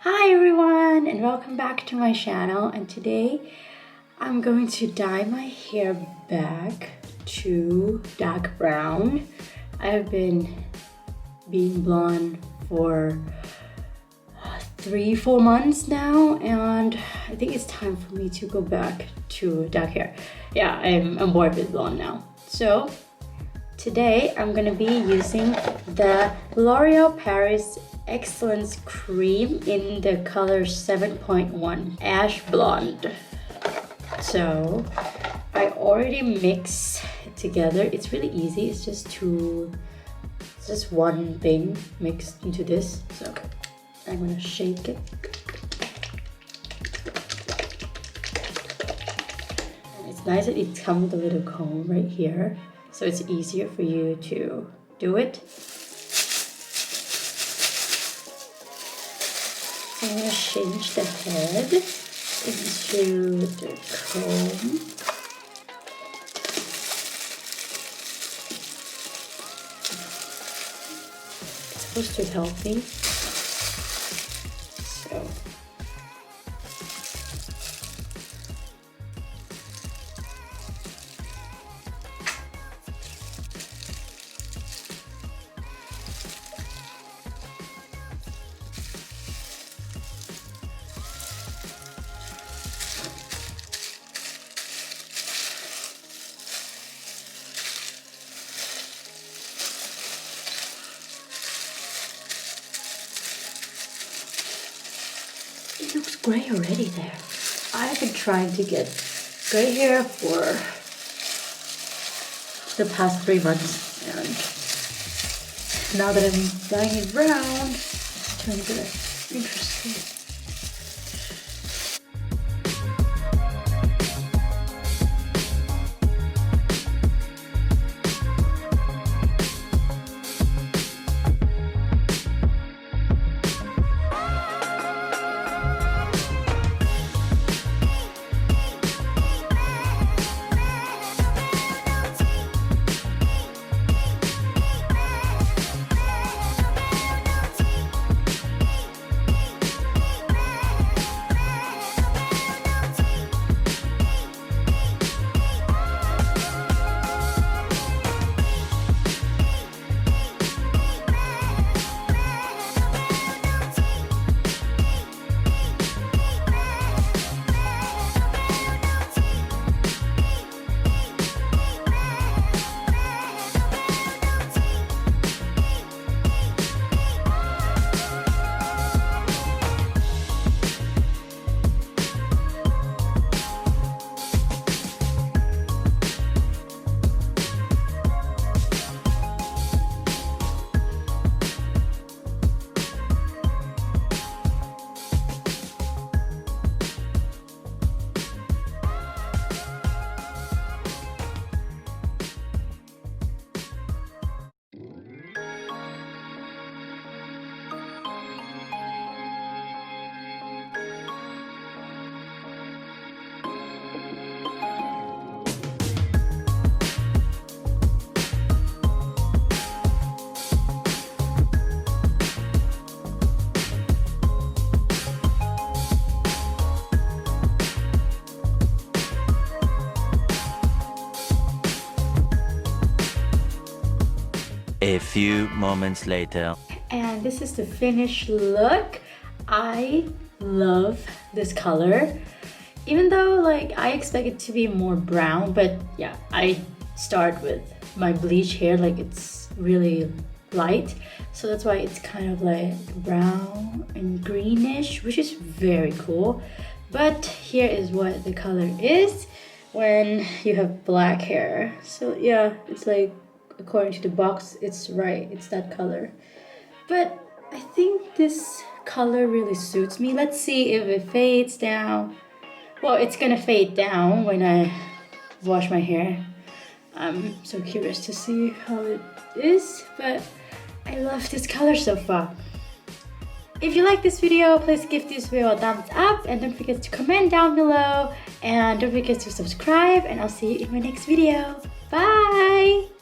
Hi everyone and welcome back to my channel, and today I'm going to dye my hair back to dark brown. I have been being blonde for 3-4 months now, and I think it's time for me to go back to dark hair. Yeah, I'm bored with blonde now. So today I'm gonna be using the L'Oreal Paris Excellence Cream in the color 7.1 Ash Blonde. So I already mix it together. It's really easy. It's just one thing mixed into this. So I'm gonna shake it. And it's nice that it comes with a little comb right here, so it's easier for you to do it. I'm going to change the head into the comb. It's supposed to help me. So it looks gray already there. I've been trying to get gray hair for the past 3 months, and now that I'm dyeing it brown, it's turning good. Interesting. A few moments later. And this is the finished look. I love this color. Even though I expect it to be more brown, but yeah, I start with my bleach hair, it's really light. So that's why it's kind of brown and greenish, which is very cool. But here is what the color is when you have black hair. So yeah, it's according to the box, it's right, it's that color. But I think this color really suits me. Let's see if it fades down. Well, it's gonna fade down when I wash my hair. I'm so curious to see how it is, but I love this color so far. If you like this video, please give this video a thumbs up, and don't forget to comment down below, and don't forget to subscribe, and I'll see you in my next video. Bye!